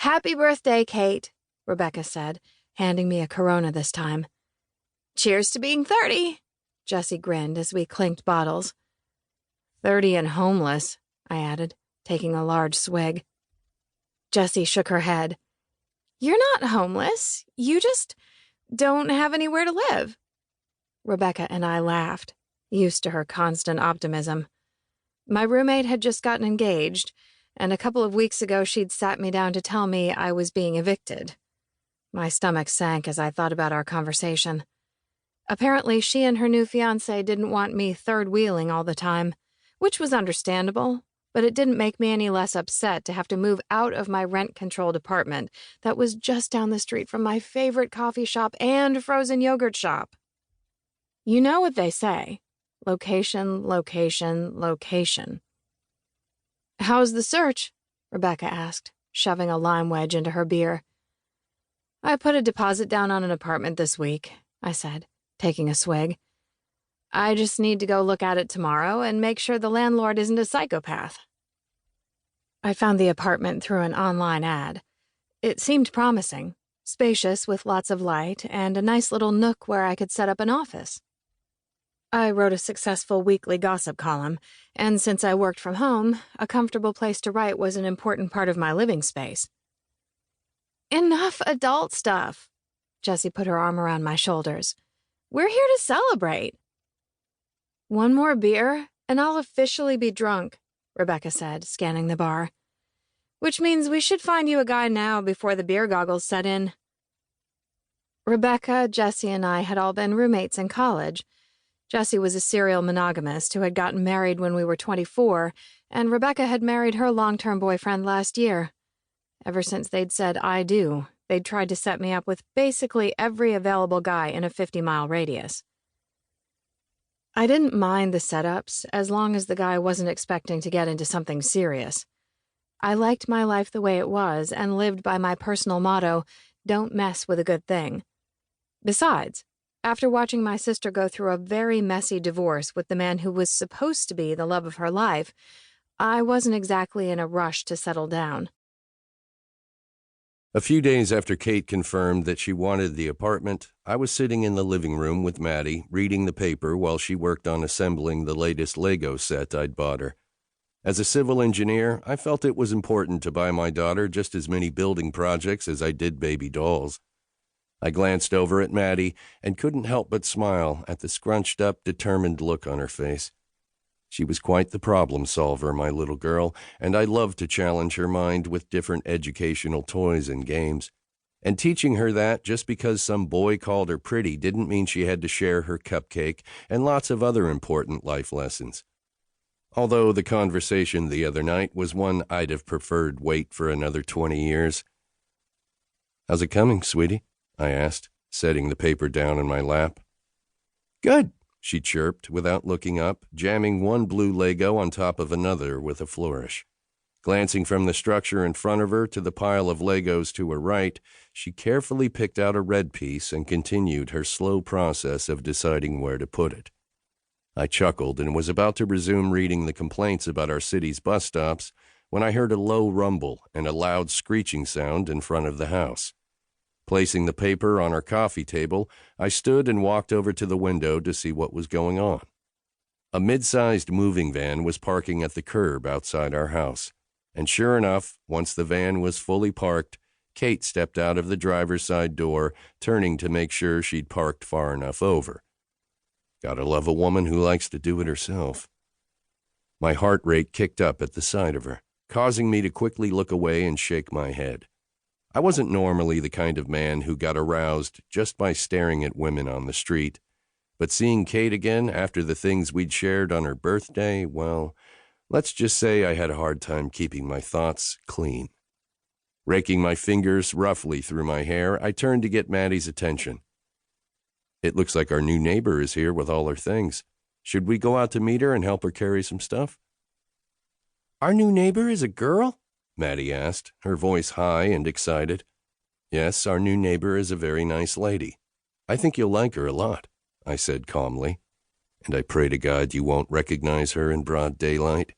"Happy birthday, Kate," Rebecca said, handing me a Corona this time. "Cheers to being 30, Jessie grinned as we clinked bottles. 30 and homeless, I added, taking a large swig. Jessie shook her head. "You're not homeless. You just don't have anywhere to live." Rebecca and I laughed, used to her constant optimism. My roommate had just gotten engaged, and a couple of weeks ago she'd sat me down to tell me I was being evicted. My stomach sank as I thought about our conversation. Apparently, she and her new fiancé didn't want me third-wheeling all the time, which was understandable, but it didn't make me any less upset to have to move out of my rent-controlled apartment that was just down the street from my favorite coffee shop and frozen yogurt shop. You know what they say. Location, location, location. "How's the search?" Rebecca asked, shoving a lime wedge into her beer. "I put a deposit down on an apartment this week," I said, taking a swig. "I just need to go look at it tomorrow and make sure the landlord isn't a psychopath." I found the apartment through an online ad. It seemed promising, spacious with lots of light, and a nice little nook where I could set up an office. I wrote a successful weekly gossip column, and since I worked from home, a comfortable place to write was an important part of my living space. "Enough adult stuff," Jessie put her arm around my shoulders. "We're here to celebrate." "One more beer, and I'll officially be drunk," Rebecca said, scanning the bar. "Which means we should find you a guy now before the beer goggles set in." Rebecca, Jessie, and I had all been roommates in college. Jessie was a serial monogamist who had gotten married when we were 24, and Rebecca had married her long-term boyfriend last year. Ever since they'd said "I do," they'd tried to set me up with basically every available guy in a 50-mile radius. I didn't mind the setups as long as the guy wasn't expecting to get into something serious. I liked my life the way it was and lived by my personal motto, "Don't mess with a good thing." Besides, after watching my sister go through a very messy divorce with the man who was supposed to be the love of her life, I wasn't exactly in a rush to settle down. A few days after Kate confirmed that she wanted the apartment, I was sitting in the living room with Maddie, reading the paper while she worked on assembling the latest Lego set I'd bought her. As a civil engineer, I felt it was important to buy my daughter just as many building projects as I did baby dolls. I glanced over at Maddie and couldn't help but smile at the scrunched-up, determined look on her face. She was quite the problem solver, my little girl, and I loved to challenge her mind with different educational toys and games. And teaching her that just because some boy called her pretty didn't mean she had to share her cupcake and lots of other important life lessons. Although the conversation the other night was one I'd have preferred wait for another 20 years. "How's it coming, sweetie?" I asked, setting the paper down in my lap. "Good," she chirped without looking up, jamming one blue Lego on top of another with a flourish. Glancing from the structure in front of her to the pile of Legos to her right, she carefully picked out a red piece and continued her slow process of deciding where to put it. I chuckled and was about to resume reading the complaints about our city's bus stops when I heard a low rumble and a loud screeching sound in front of the house. Placing the paper on our coffee table, I stood and walked over to the window to see what was going on. A mid-sized moving van was parking at the curb outside our house, and sure enough, once the van was fully parked, Kate stepped out of the driver's side door, turning to make sure she'd parked far enough over. Gotta love a woman who likes to do it herself. My heart rate kicked up at the sight of her, causing me to quickly look away and shake my head. I wasn't normally the kind of man who got aroused just by staring at women on the street, but seeing Kate again after the things we'd shared on her birthday, well, let's just say I had a hard time keeping my thoughts clean. Raking my fingers roughly through my hair, I turned to get Maddie's attention. "It looks like our new neighbor is here with all her things. Should we go out to meet her and help her carry some stuff?" "Our new neighbor is a girl?" Maddie asked, her voice high and excited. "Yes, our new neighbor is a very nice lady. I think you'll like her a lot," I said calmly. "And I pray to God you won't recognize her in broad daylight."